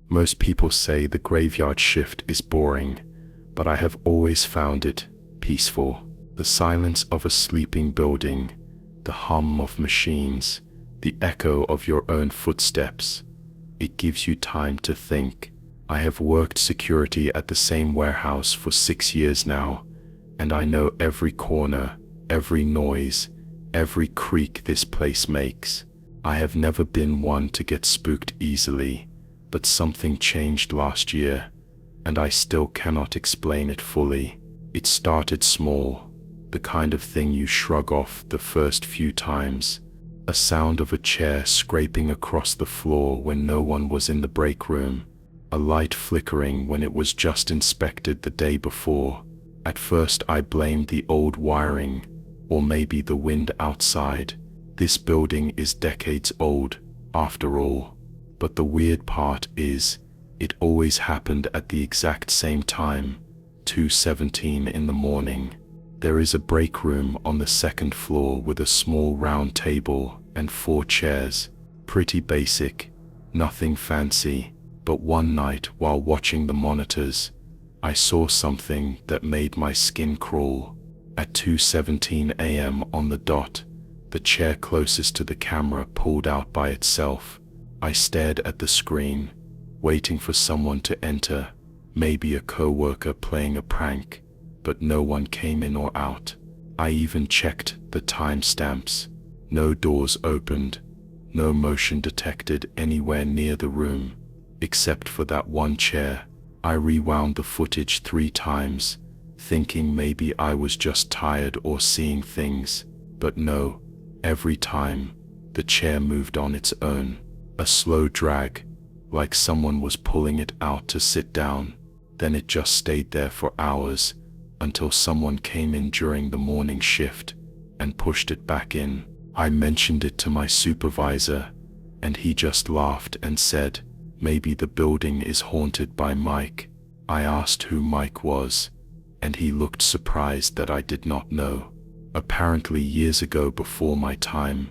Most people say the graveyard shift is boring, but I have always found it peaceful. The silence of a sleeping building, the hum of machines, the echo of your own footsteps. It gives you time to think. I have worked security at the same warehouse for 6 years now, and I know every corner, every noise, every creak this place makes. I have never been one to get spooked easily, but something changed last year, and I still cannot explain it fully. It started small, the kind of thing you shrug off the first few times. A sound of a chair scraping across the floor when no one was in the break room. A light flickering when it was just inspected the day before. At first I blamed the old wiring, or maybe the wind outside. This building is decades old, after all. But the weird part is, it always happened at the exact same time, 2:17 in the morning. There is a break room on the second floor with a small round table and 4 chairs. Pretty basic, nothing fancy, but one night while watching the monitors, I saw something that made my skin crawl. At 2:17 a.m. on the dot, the chair closest to the camera pulled out by itself. I stared at the screen, waiting for someone to enter, maybe a co-worker playing a prank, but no one came in or out. I even checked the timestamps. No doors opened, no motion detected anywhere near the room, except for that one chair. I rewound the footage 3 times, thinking maybe I was just tired or seeing things, but no. Every time, the chair moved on its own, a slow drag, like someone was pulling it out to sit down. Then it just stayed there for hours, until someone came in during the morning shift and pushed it back in. I mentioned it to my supervisor, and he just laughed and said, maybe the building is haunted by Mike. I asked who Mike was, and he looked surprised that I did not know. Apparently years ago before my time,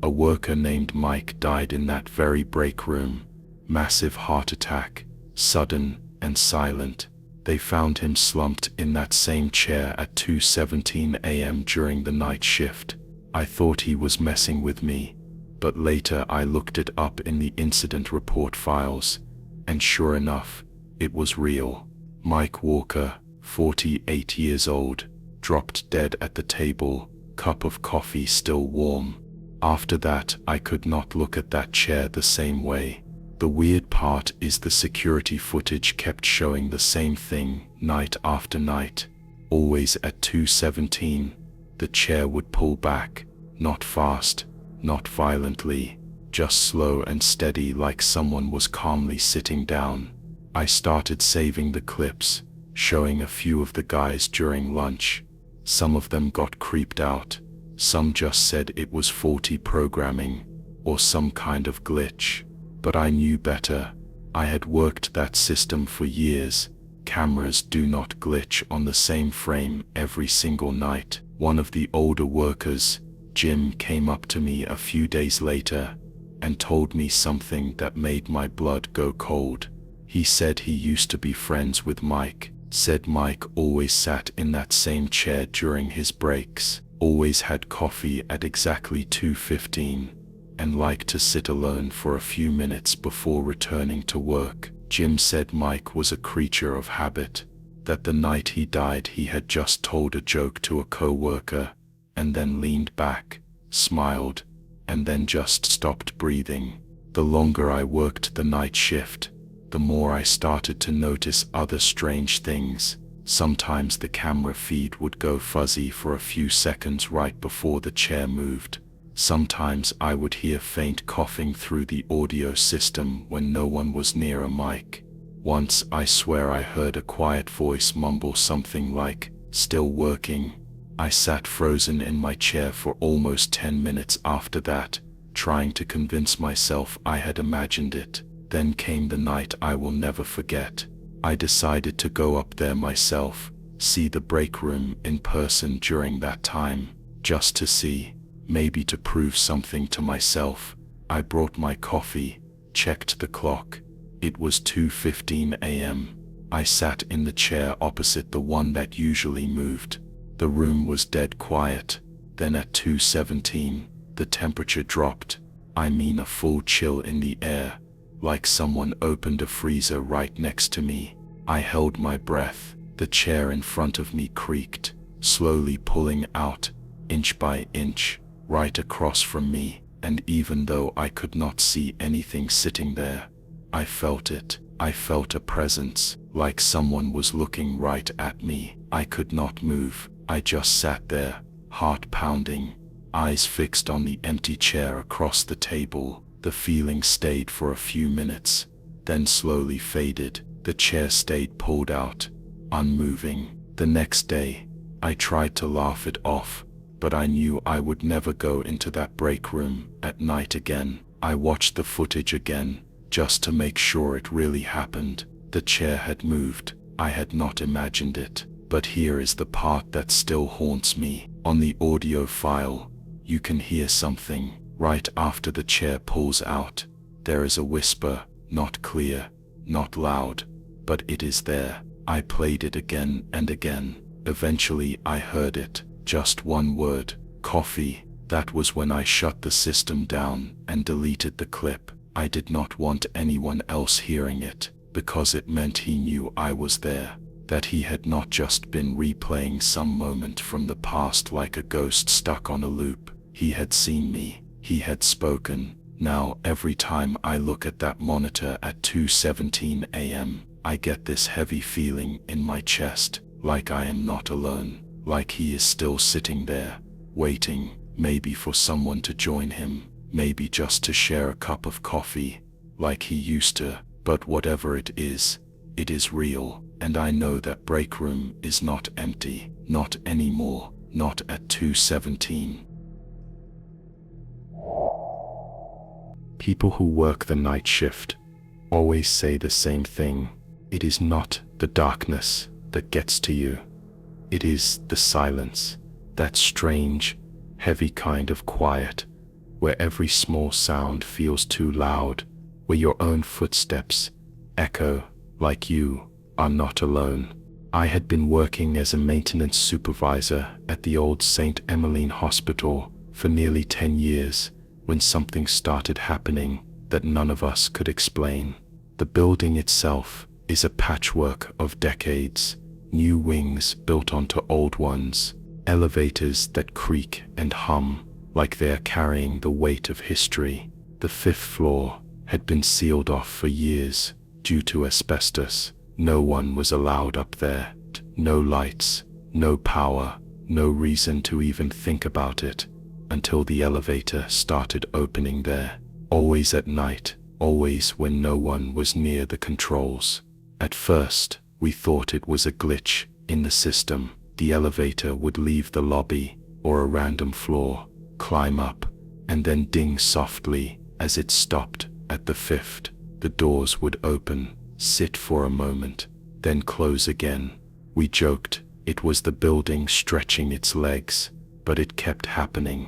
a worker named Mike died in that very break room. Massive heart attack, sudden and silent. They found him slumped in that same chair at 2:17 a.m. during the night shift. I thought he was messing with me, but later I looked it up in the incident report files, and sure enough, it was real. Mike Walker, 48 years old, dropped dead at the table, cup of coffee still warm. After that, I could not look at that chair the same way. The weird part is the security footage kept showing the same thing night after night. Always at 2:17, the chair would pull back, not fast, not violently, just slow and steady like someone was calmly sitting down. I started saving the clips, showing a few of the guys during lunch. Some of them got creeped out, some just said it was faulty programming, or some kind of glitch. But I knew better. I had worked that system for years. Cameras do not glitch on the same frame every single night. One of the older workers, Jim, came up to me a few days later and told me something that made my blood go cold. He said he used to be friends with Mike, said Mike always sat in that same chair during his breaks, always had coffee at exactly 2:15, and liked to sit alone for a few minutes before returning to work. Jim said Mike was a creature of habit, that the night he died he had just told a joke to a co-worker, and then leaned back, smiled, and then just stopped breathing. The longer I worked the night shift, the more I started to notice other strange things. Sometimes the camera feed would go fuzzy for a few seconds right before the chair moved. Sometimes I would hear faint coughing through the audio system when no one was near a mic. Once I swear I heard a quiet voice mumble something like, "Still working." I sat frozen in my chair for almost 10 minutes after that, trying to convince myself I had imagined it. Then came the night I will never forget. I decided to go up there myself, see the break room in person during that time, just to see. Maybe to prove something to myself. I brought my coffee, checked the clock. It was 2:15 a.m. I sat in the chair opposite the one that usually moved. The room was dead quiet. Then at 2:17, the temperature dropped. I mean a full chill in the air, like someone opened a freezer right next to me. I held my breath. The chair in front of me creaked, slowly pulling out, inch by inch, right across from me, and even though I could not see anything sitting there, I felt it. I felt a presence, like someone was looking right at me. I could not move. I just sat there, heart pounding, eyes fixed on the empty chair across the table. The feeling stayed for a few minutes, then slowly faded. The chair stayed pulled out, unmoving. The next day, I tried to laugh it off, but I knew I would never go into that break room at night again. I watched the footage again, just to make sure it really happened. The chair had moved. I had not imagined it. But here is the part that still haunts me. On the audio file, you can hear something. Right after the chair pulls out, there is a whisper, not clear, not loud, but it is there. I played it again and again. Eventually I heard it, just one word, coffee. That was when I shut the system down and deleted the clip. I did not want anyone else hearing it, because it meant he knew I was there, that he had not just been replaying some moment from the past like a ghost stuck on a loop. He had seen me. He had spoken. Now every time I look at that monitor at 2:17 a.m., I get this heavy feeling in my chest, like I am not alone, like he is still sitting there, waiting, maybe for someone to join him, maybe just to share a cup of coffee, like he used to. But whatever it is real, and I know that break room is not empty, not anymore, not at 2:17. People who work the night shift always say the same thing. It is not the darkness that gets to you. It is the silence, that strange, heavy kind of quiet, where every small sound feels too loud, where your own footsteps echo like you are not alone. I had been working as a maintenance supervisor at the old St. Emmeline Hospital for nearly 10 years when something started happening that none of us could explain. The building itself is a patchwork of decades, new wings built onto old ones, elevators that creak and hum like they are carrying the weight of history. The 5th floor had been sealed off for years due to asbestos. No one was allowed up there. No lights, no power, no reason to even think about it, until the elevator started opening there. Always at night, always when no one was near the controls. At first, we thought it was a glitch in the system. The elevator would leave the lobby or a random floor, climb up, and then ding softly as it stopped at the 5th. The doors would open, sit for a moment, then close again. We joked it was the building stretching its legs, but it kept happening,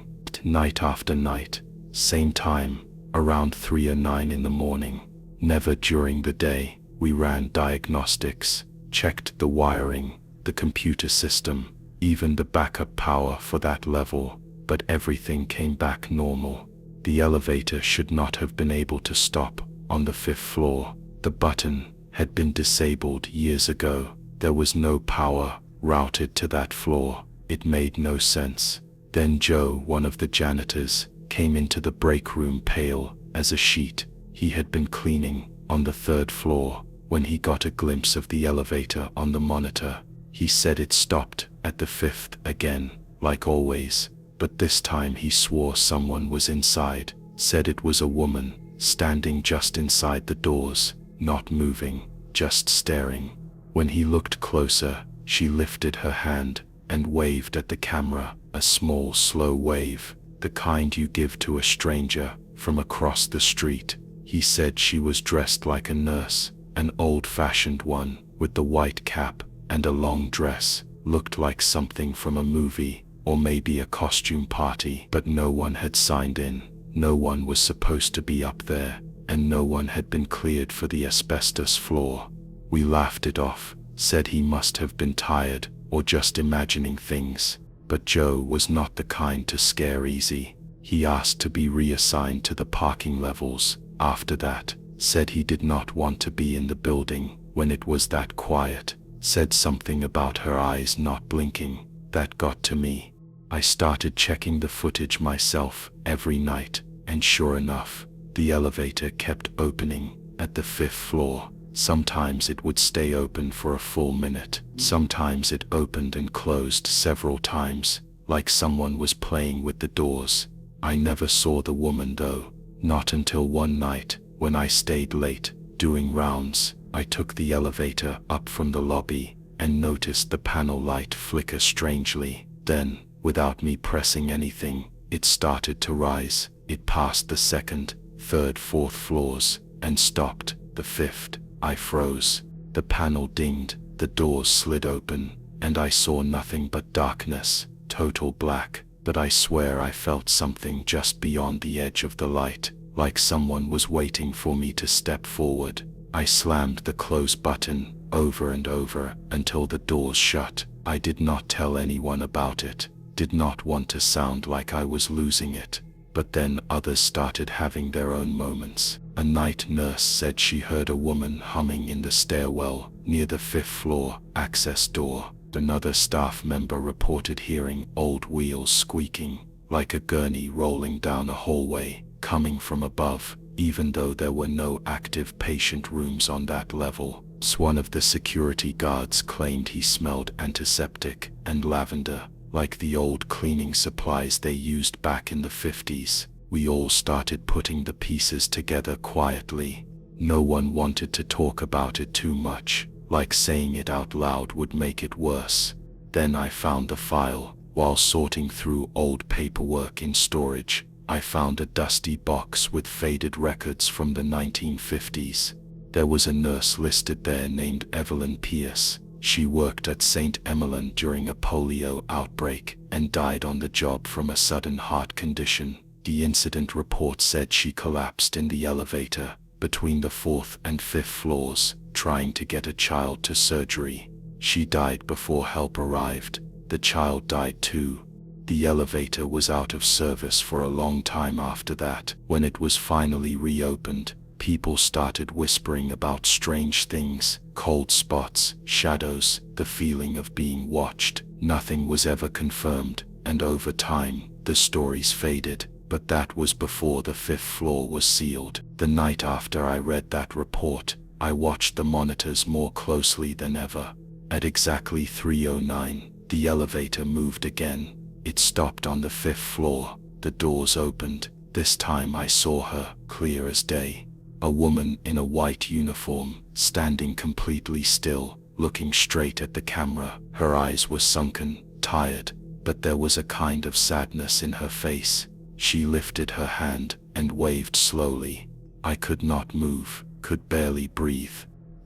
night after night, same time, around 3:09 in the morning. Never during the day. We ran diagnostics, checked the wiring, the computer system, even the backup power for that level, but everything came back normal. The elevator should not have been able to stop on the 5th floor. The button had been disabled years ago. There was no power routed to that floor. It made no sense. Then Joe, one of the janitors, came into the break room pale as a sheet. He had been cleaning on the 3rd floor when he got a glimpse of the elevator on the monitor. He said it stopped at the 5th again, like always, but this time he swore someone was inside, said it was a woman, standing just inside the doors, not moving, just staring. When he looked closer, she lifted her hand and waved at the camera, a small, slow wave, the kind you give to a stranger from across the street. He said she was dressed like a nurse, an old-fashioned one, with the white cap and a long dress, looked like something from a movie, or maybe a costume party, but no one had signed in. No one was supposed to be up there, and no one had been cleared for the asbestos floor. We laughed it off, said he must have been tired or just imagining things. But Joe was not the kind to scare easy. He asked to be reassigned to the parking levels. After that, said he did not want to be in the building when it was that quiet. Said something about her eyes not blinking. That got to me. I started checking the footage myself every night, and sure enough, the elevator kept opening at the 5th floor. Sometimes it would stay open for a full minute. Sometimes it opened and closed several times, like someone was playing with the doors. I never saw the woman though, not until one night, when I stayed late, doing rounds. I took the elevator up from the lobby, and noticed the panel light flicker strangely. Then, without me pressing anything, it started to rise. It passed the 2nd, 3rd, 4th floors, and stopped. The 5th. I froze. The panel dinged, the doors slid open, and I saw nothing but darkness, total black. But I swear I felt something just beyond the edge of the light, like someone was waiting for me to step forward. I slammed the close button over and over until the doors shut. I did not tell anyone about it, did not want to sound like I was losing it. But then others started having their own moments. A night nurse said she heard a woman humming in the stairwell near the 5th floor access door. Another staff member reported hearing old wheels squeaking, like a gurney rolling down a hallway, coming from above, even though there were no active patient rooms on that level. One of the security guards claimed he smelled antiseptic and lavender, like the old cleaning supplies they used back in the 50s. We all started putting the pieces together quietly. No one wanted to talk about it too much, like saying it out loud would make it worse. Then I found the file. While sorting through old paperwork in storage, I found a dusty box with faded records from the 1950s. There was a nurse listed there named Evelyn Pierce. She worked at St. Emmeline during a polio outbreak and died on the job from a sudden heart condition. The incident report said she collapsed in the elevator between the 4th and 5th floors, trying to get a child to surgery. She died before help arrived. The child died too. The elevator was out of service for a long time after that. When it was finally reopened, people started whispering about strange things, cold spots, shadows, the feeling of being watched. Nothing was ever confirmed, and over time, the stories faded. But that was before the 5th floor was sealed. The night after I read that report, I watched the monitors more closely than ever. At exactly 3:09, the elevator moved again. It stopped on the 5th floor. The doors opened. This time I saw her, clear as day. A woman in a white uniform, standing completely still, looking straight at the camera. Her eyes were sunken, tired, but there was a kind of sadness in her face. She lifted her hand and waved slowly. I could not move, could barely breathe.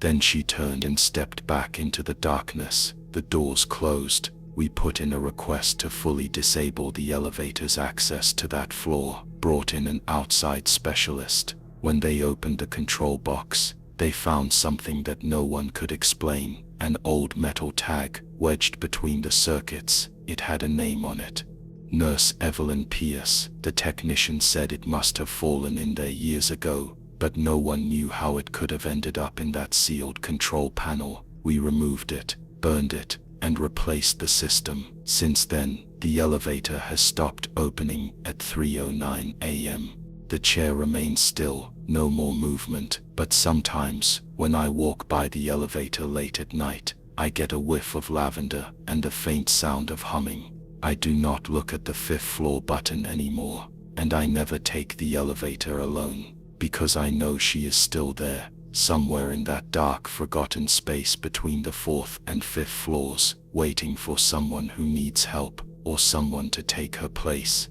Then she turned and stepped back into the darkness. The doors closed. We put in a request to fully disable the elevator's access to that floor, brought in an outside specialist. When they opened the control box, they found something that no one could explain, an old metal tag wedged between the circuits. It had a name on it. Nurse Evelyn Pierce. The technician said it must have fallen in there years ago, but no one knew how it could have ended up in that sealed control panel. We removed it, burned it, and replaced the system. Since then, the elevator has stopped opening at 3:09 a.m. The chair remains still, no more movement, but sometimes, when I walk by the elevator late at night, I get a whiff of lavender and a faint sound of humming. I do not look at the 5th floor button anymore, and I never take the elevator alone, because I know she is still there, somewhere in that dark, forgotten space between the 4th and 5th floors, waiting for someone who needs help, or someone to take her place.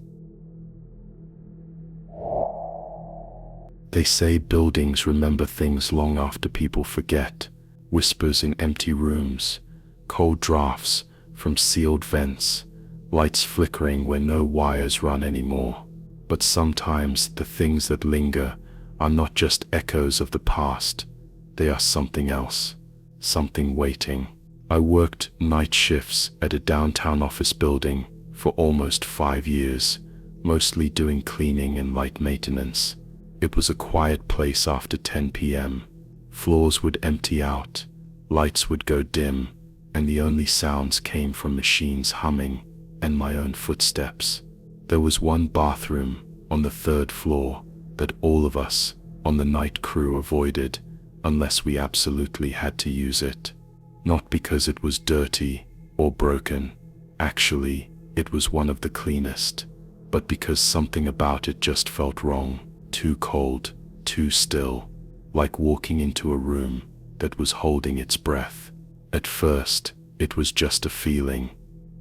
They say buildings remember things long after people forget. Whispers in empty rooms, cold drafts from sealed vents, lights flickering where no wires run anymore. But sometimes the things that linger are not just echoes of the past. They are something else, something waiting. I worked night shifts at a downtown office building for almost 5 years, mostly doing cleaning and light maintenance. It was a quiet place after 10 p.m. Floors would empty out, lights would go dim, and the only sounds came from machines humming and my own footsteps. There was one bathroom on the 3rd floor that all of us on the night crew avoided unless we absolutely had to use it. Not because it was dirty or broken. Actually, it was one of the cleanest, but because something about it just felt wrong. Too cold, too still, like walking into a room that was holding its breath. At first, it was just a feeling.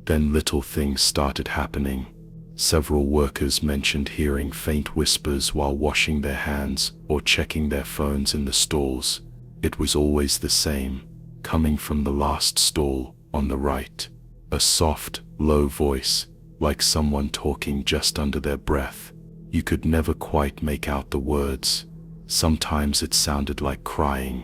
Then little things started happening. Several workers mentioned hearing faint whispers while washing their hands or checking their phones in the stalls. It was always the same, coming from the last stall on the right. A soft, low voice, like someone talking just under their breath. You could never quite make out the words. Sometimes it sounded like crying.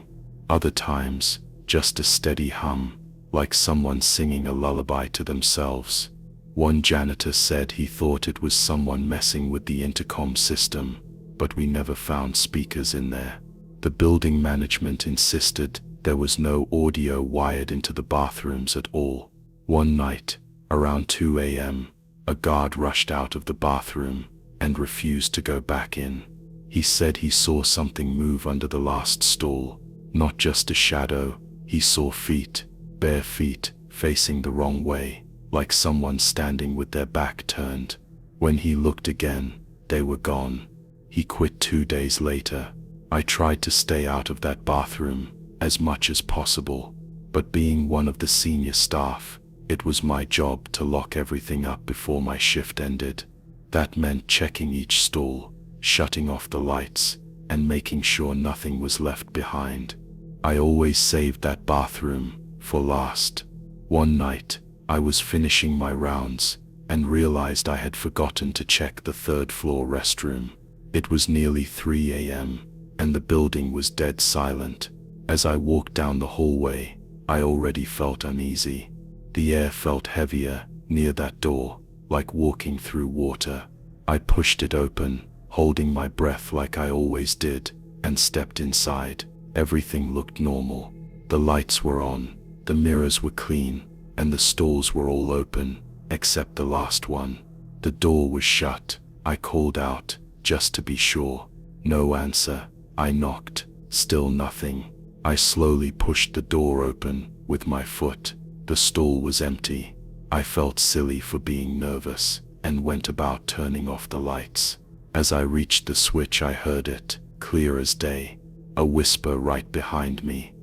Other times, just a steady hum, like someone singing a lullaby to themselves. One janitor said he thought it was someone messing with the intercom system, but we never found speakers in there. The building management insisted there was no audio wired into the bathrooms at all. One night, around 2 a.m., a guard rushed out of the bathroom and refused to go back in. He said he saw something move under the last stall. Not just a shadow, he saw feet, bare feet, facing the wrong way, like someone standing with their back turned. When he looked again, they were gone. He quit 2 days later. I tried to stay out of that bathroom as much as possible, but being one of the senior staff, it was my job to lock everything up before my shift ended. That meant checking each stall, shutting off the lights, and making sure nothing was left behind. I always saved that bathroom for last. One night, I was finishing my rounds and realized I had forgotten to check the 3rd floor restroom. It was nearly 3 a.m., and the building was dead silent. As I walked down the hallway, I already felt uneasy. The air felt heavier near that door, like walking through water. I pushed it open, holding my breath like I always did, and stepped inside. Everything looked normal. The lights were on, the mirrors were clean, and the stalls were all open, except the last one. The door was shut. I called out, just to be sure. No answer. I knocked. Still nothing. I slowly pushed the door open with my foot. The stall was empty. I felt silly for being nervous and went about turning off the lights. As I reached the switch, I heard it, clear as day, a whisper right behind me.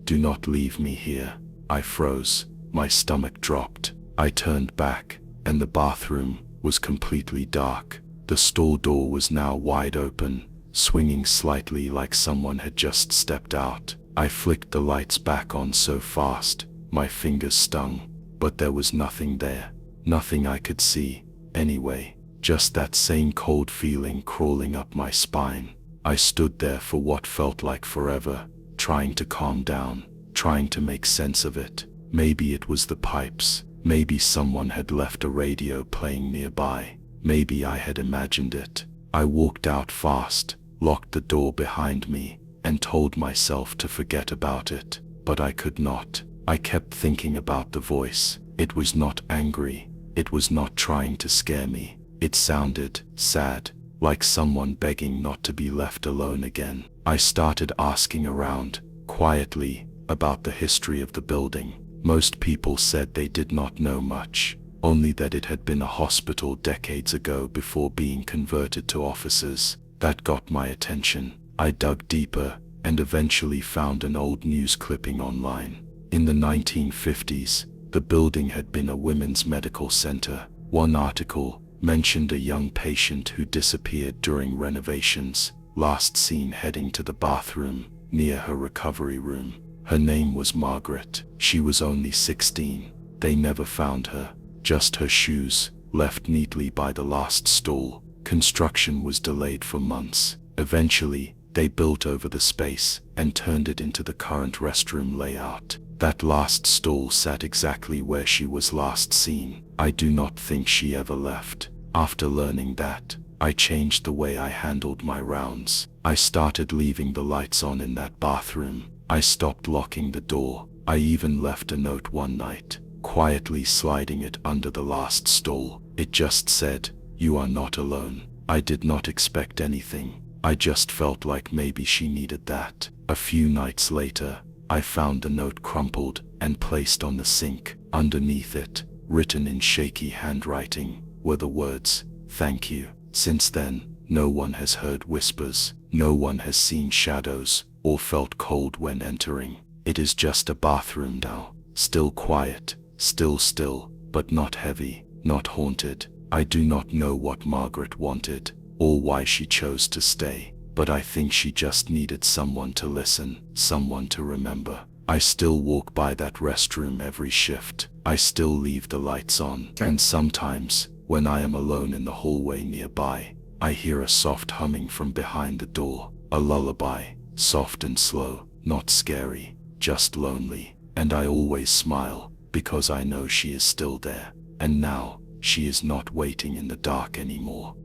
"Do not leave me here." I froze. My stomach dropped. I turned back, and the bathroom was completely dark. The stall door was now wide open, swinging slightly like someone had just stepped out. I flicked the lights back on so fast, my fingers stung, but there was nothing there. Nothing I could see, anyway. Just that same cold feeling crawling up my spine. I stood there for what felt like forever, trying to calm down, trying to make sense of it. Maybe it was the pipes. Maybe someone had left a radio playing nearby. Maybe I had imagined it. I walked out fast, locked the door behind me, and told myself to forget about it. But I could not. I kept thinking about the voice. It was not angry. It was not trying to scare me. It sounded sad, like someone begging not to be left alone again. I started asking around, quietly, about the history of the building. Most people said they did not know much, only that it had been a hospital decades ago before being converted to offices. That got my attention. I dug deeper and eventually found an old news clipping online. In the 1950s, the building had been a women's medical center. One article mentioned a young patient who disappeared during renovations, last seen heading to the bathroom near her recovery room. Her name was Margaret. She was only 16. They never found her, just her shoes, left neatly by the last stall. Construction was delayed for months, Eventually, they built over the space and turned it into the current restroom layout. That last stall sat exactly where she was last seen. I do not think she ever left. After learning that, I changed the way I handled my rounds. I started leaving the lights on in that bathroom. I stopped locking the door. I even left a note one night, quietly sliding it under the last stall. It just said, "You are not alone." I did not expect anything. I just felt like maybe she needed that. A few nights later, I found the note crumpled and placed on the sink. Underneath it, written in shaky handwriting, were the words, "Thank you." Since then, no one has heard whispers, no one has seen shadows, or felt cold when entering. It is just a bathroom now, still quiet, still, but not heavy, not haunted. I do not know what Margaret wanted, or why she chose to stay, but I think she just needed someone to listen, someone to remember. I still walk by that restroom every shift. I still leave the lights on, and sometimes, when I am alone in the hallway nearby, I hear a soft humming from behind the door, a lullaby, soft and slow, not scary, just lonely, and I always smile, because I know she is still there, and now, she is not waiting in the dark anymore.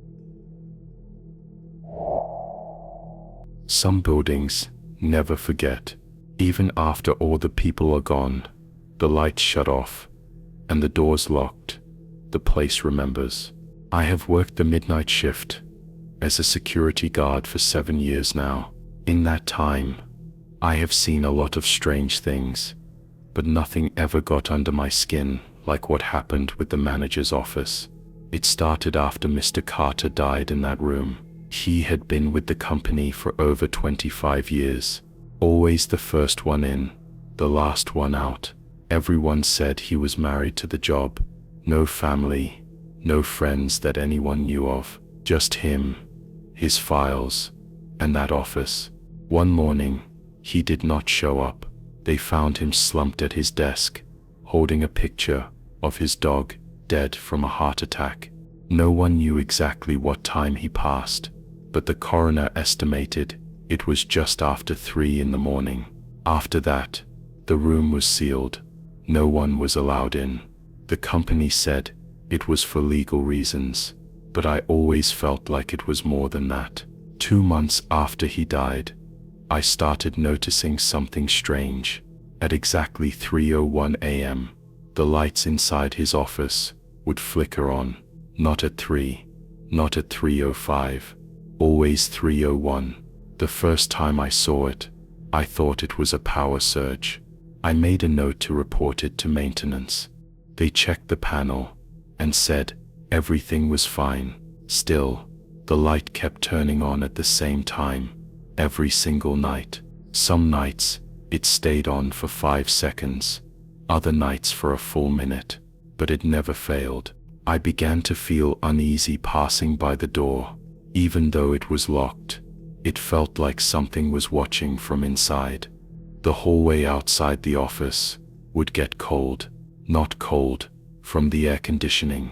Some buildings never forget. Even after all the people are gone, the lights shut off, and the doors locked, the place remembers. I have worked the midnight shift as a security guard for 7 years now. In that time, I have seen a lot of strange things, but nothing ever got under my skin like what happened with the manager's office. It started after Mr. Carter died in that room. He had been with the company for over 25 years. Always the first one in, the last one out. Everyone said he was married to the job. No family, no friends that anyone knew of. Just him, his files, and that office. One morning, he did not show up. They found him slumped at his desk, holding a picture of his dog, dead from a heart attack. No one knew exactly what time he passed, but the coroner estimated it was just after 3 in the morning. After that, the room was sealed. No one was allowed in. The company said it was for legal reasons, but I always felt like it was more than that. 2 months after he died, I started noticing something strange. At exactly 3:01 a.m., the lights inside his office would flicker on. Not at 3, not at 3:05, always 3:01. The first time I saw it, I thought it was a power surge. I made a note to report it to maintenance. They checked the panel and said everything was fine. Still, the light kept turning on at the same time, every single night. Some nights, it stayed on for 5 seconds, other nights for a full minute, but it never failed. I began to feel uneasy passing by the door. Even though it was locked, it felt like something was watching from inside. The hallway outside the office would get cold, not cold from the air conditioning,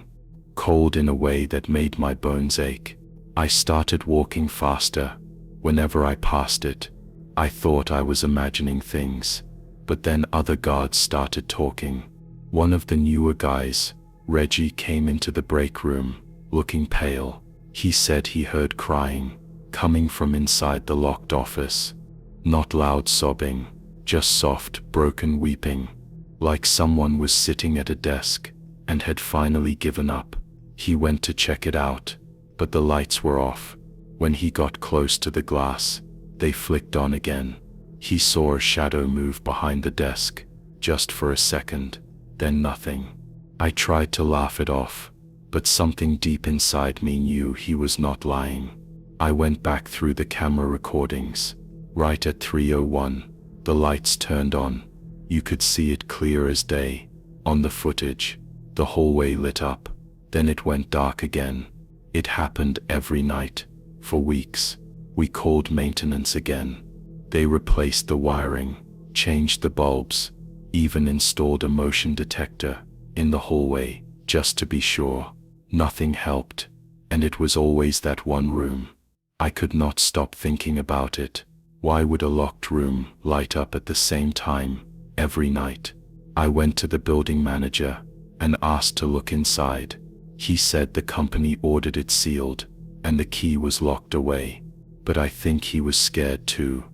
cold in a way that made my bones ache. I started walking faster. Whenever I passed it, I thought I was imagining things, but then other guards started talking. One of the newer guys, Reggie, came into the break room, looking pale. He said he heard crying, coming from inside the locked office. Not loud sobbing, just soft, broken weeping, like someone was sitting at a desk and had finally given up. He went to check it out, but the lights were off. When he got close to the glass, they flicked on again. He saw a shadow move behind the desk, just for a second, then nothing. I tried to laugh it off, but something deep inside me knew he was not lying. I went back through the camera recordings. Right at 3:01, the lights turned on. You could see it clear as day. On the footage, the hallway lit up, then it went dark again. It happened every night, for weeks. We called maintenance again. They replaced the wiring, changed the bulbs, even installed a motion detector in the hallway, just to be sure. Nothing helped, and it was always that one room. I could not stop thinking about it. Why would a locked room light up at the same time every night? I went to the building manager and asked to look inside. He said the company ordered it sealed and the key was locked away. But I think he was scared too.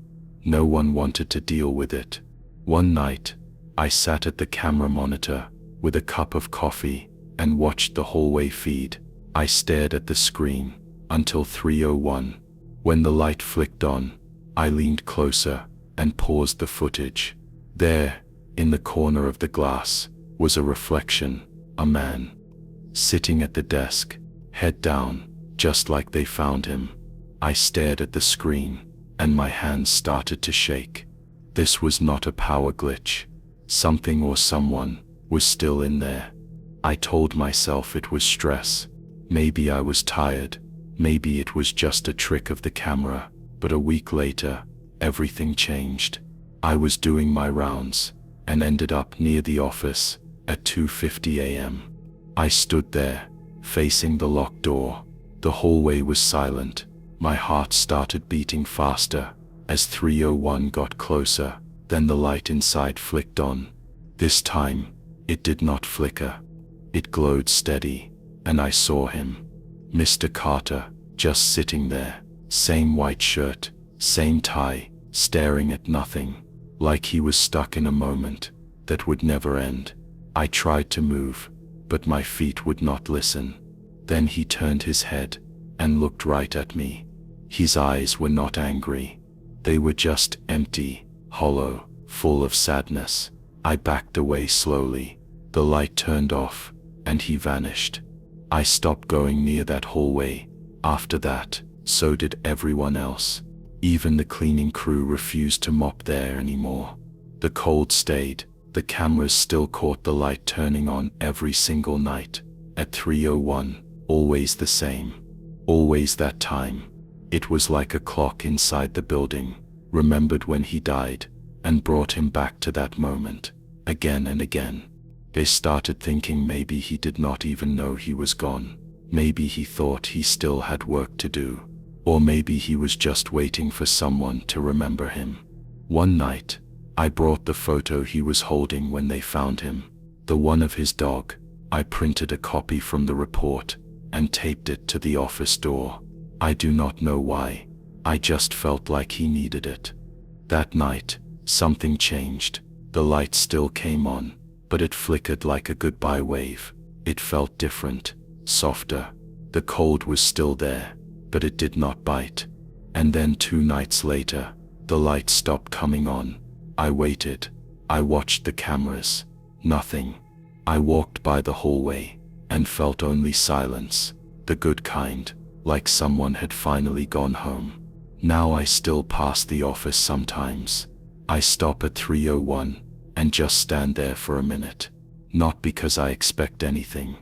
No one wanted to deal with it. One night, I sat at the camera monitor with a cup of coffee and watched the hallway feed. I stared at the screen until 3:01. When the light flicked on, I leaned closer and paused the footage. There, in the corner of the glass, was a reflection, a man, sitting at the desk, head down, just like they found him. I stared at the screen, and my hands started to shake. This was not a power glitch. Something or someone was still in there. I told myself it was stress. Maybe I was tired. Maybe it was just a trick of the camera. But a week later, everything changed. I was doing my rounds and ended up near the office at 2:50 a.m. I stood there, facing the locked door. The hallway was silent. My heart started beating faster as 3:01 got closer. Then the light inside flicked on. This time, it did not flicker. It glowed steady, and I saw him. Mr. Carter, just sitting there, same white shirt, same tie, staring at nothing, like he was stuck in a moment that would never end. I tried to move, but my feet would not listen. Then he turned his head and looked right at me. His eyes were not angry. They were just empty, hollow, full of sadness. I backed away slowly. The light turned off, and he vanished. I stopped going near that hallway. After that, so did everyone else. Even the cleaning crew refused to mop there anymore. The cold stayed. The cameras still caught the light turning on every single night. At 3:01, always the same. Always that time. It was like a clock inside the building, remembered when he died, and brought him back to that moment, again and again. They started thinking maybe he did not even know he was gone. Maybe he thought he still had work to do. Or maybe he was just waiting for someone to remember him. One night, I brought the photo he was holding when they found him, the one of his dog. I printed a copy from the report and taped it to the office door. I do not know why. I just felt like he needed it. That night, something changed. The light still came on, but it flickered like a goodbye wave. It felt different, softer. The cold was still there, but it did not bite. And then 2 nights later, the light stopped coming on. I waited. I watched the cameras. Nothing. I walked by the hallway and felt only silence, the good kind, like someone had finally gone home. Now I still pass the office sometimes. I stop at 3:01 and just stand there for a minute. Not because I expect anything,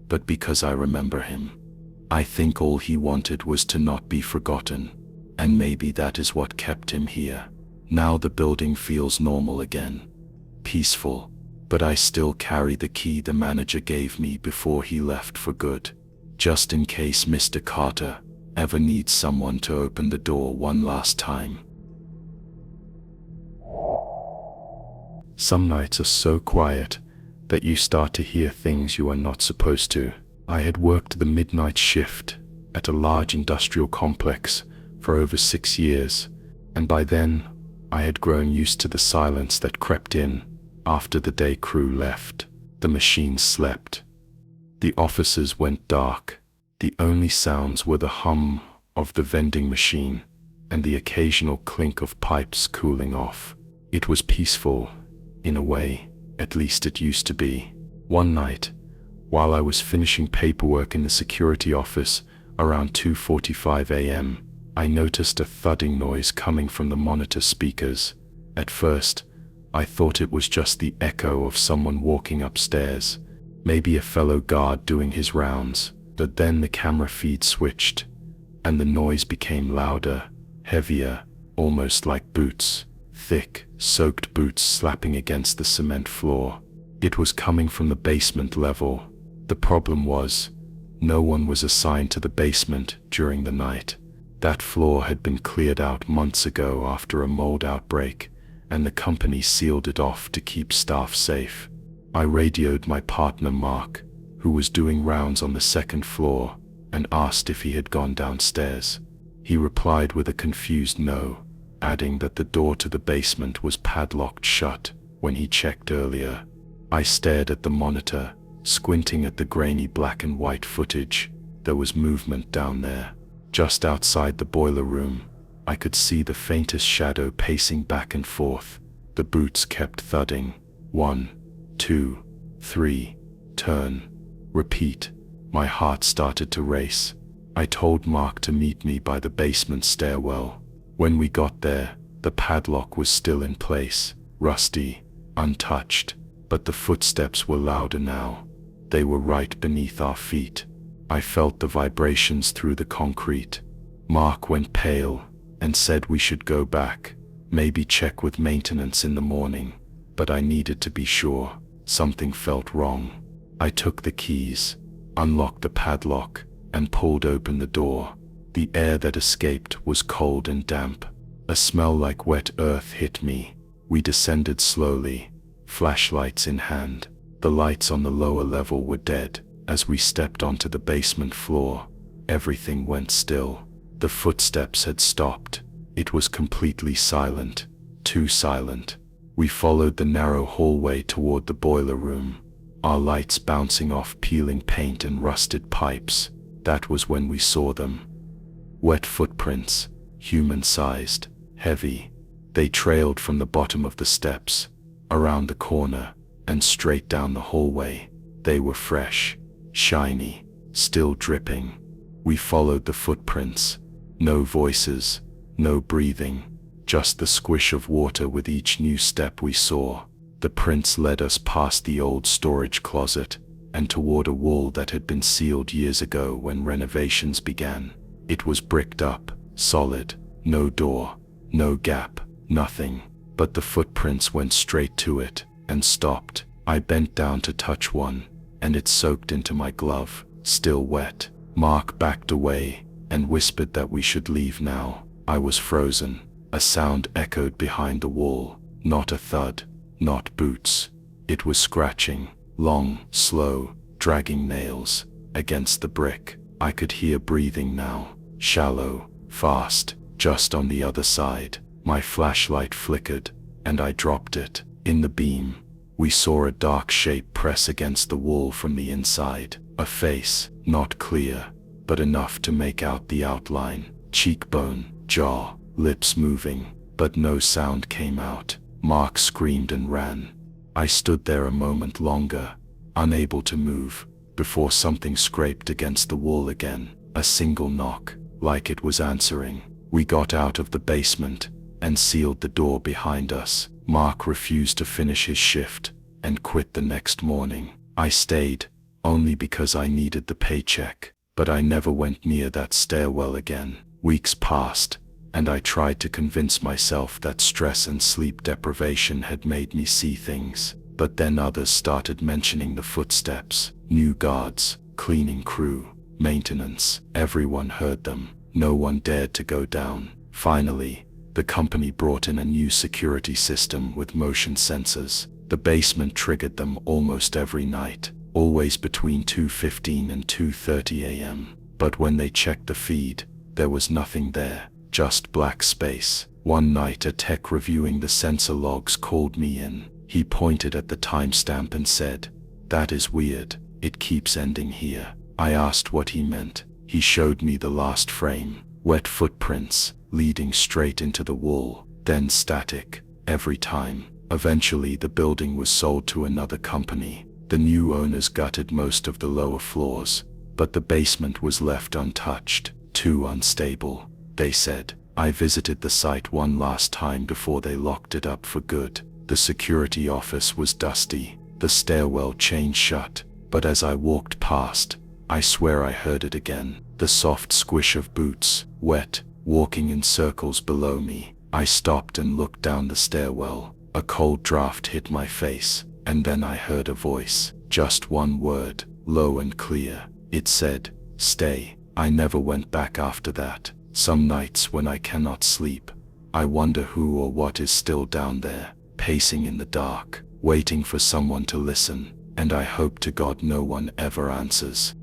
but because I remember him. I think all he wanted was to not be forgotten, and maybe that is what kept him here. Now the building feels normal again, peaceful, but I still carry the key the manager gave me before he left for good, just in case Mr. Carter ever needs someone to open the door one last time. Some nights are so quiet that you start to hear things you are not supposed to. I had worked the midnight shift at a large industrial complex for over 6 years, and by then I had grown used to the silence that crept in after the day crew left. The machines slept. The offices went dark. The only sounds were the hum of the vending machine and the occasional clink of pipes cooling off. It was peaceful, in a way, at least it used to be. One night, while I was finishing paperwork in the security office around 2:45 a.m., I noticed a thudding noise coming from the monitor speakers. At first, I thought it was just the echo of someone walking upstairs, maybe a fellow guard doing his rounds. But then the camera feed switched, and the noise became louder, heavier, almost like boots, thick, soaked boots slapping against the cement floor. It was coming from the basement level. The problem was, no one was assigned to the basement during the night. That floor had been cleared out months ago after a mold outbreak, and the company sealed it off to keep staff safe. I radioed my partner Mark, who was doing rounds on the second floor, and asked if he had gone downstairs. He replied with a confused no, adding that the door to the basement was padlocked shut when he checked earlier. I stared at the monitor, squinting at the grainy black and white footage. There was movement down there. Just outside the boiler room, I could see the faintest shadow pacing back and forth. The boots kept thudding. 1, 2, 3, turn, repeat. My heart started to race. I told Mark to meet me by the basement stairwell. When we got there, the padlock was still in place, rusty, untouched, but the footsteps were louder now. They were right beneath our feet. I felt the vibrations through the concrete. Mark went pale and said we should go back, maybe check with maintenance in the morning, but I needed to be sure. Something felt wrong. I took the keys, unlocked the padlock, and pulled open the door. The air that escaped was cold and damp. A smell like wet earth hit me. We descended slowly, flashlights in hand. The lights on the lower level were dead. As we stepped onto the basement floor, everything went still. The footsteps had stopped. It was completely silent, too silent. We followed the narrow hallway toward the boiler room, our lights bouncing off peeling paint and rusted pipes. That was when we saw them. Wet footprints, human-sized, heavy. They trailed from the bottom of the steps, around the corner, and straight down the hallway. They were fresh, shiny, still dripping. We followed the footprints. No voices, no breathing, just the squish of water with each new step we saw. The prints led us past the old storage closet and toward a wall that had been sealed years ago when renovations began. It was bricked up, solid, no door, no gap, nothing. But the footprints went straight to it and stopped. I bent down to touch one, and it soaked into my glove, still wet. Mark backed away and whispered that we should leave now. I was frozen. A sound echoed behind the wall, not a thud, not boots. It was scratching, long, slow, dragging nails against the brick. I could hear breathing now, shallow, fast, just on the other side. My flashlight flickered, and I dropped it. In the beam, we saw a dark shape press against the wall from the inside. A face, not clear, but enough to make out the outline. Cheekbone, jaw, lips moving, but no sound came out. Mark screamed and ran. I stood there a moment longer, unable to move, before something scraped against the wall again. A single knock, like it was answering. We got out of the basement and sealed the door behind us. Mark refused to finish his shift and quit the next morning. I stayed, only because I needed the paycheck, but I never went near that stairwell again. Weeks passed, and I tried to convince myself that stress and sleep deprivation had made me see things. But then others started mentioning the footsteps. New guards, cleaning crew, maintenance. Everyone heard them. No one dared to go down. Finally, the company brought in a new security system with motion sensors. The basement triggered them almost every night, always between 2:15 and 2:30 a.m. But when they checked the feed, there was nothing there, just black space. One night a tech reviewing the sensor logs called me in. He pointed at the timestamp and said, "That is weird, it keeps ending here." I asked what he meant. He showed me the last frame, wet footprints, leading straight into the wall, then static, every time. Eventually the building was sold to another company. The new owners gutted most of the lower floors, but the basement was left untouched. Too unstable, they said. I visited the site one last time before they locked it up for good. The security office was dusty, the stairwell chained shut, but as I walked past, I swear I heard it again. The soft squish of boots, wet, walking in circles below me. I stopped and looked down the stairwell. A cold draft hit my face, and then I heard a voice. Just one word, low and clear. It said, "Stay." I never went back after that. Some nights when I cannot sleep, I wonder who or what is still down there, pacing in the dark, waiting for someone to listen, and I hope to God no one ever answers.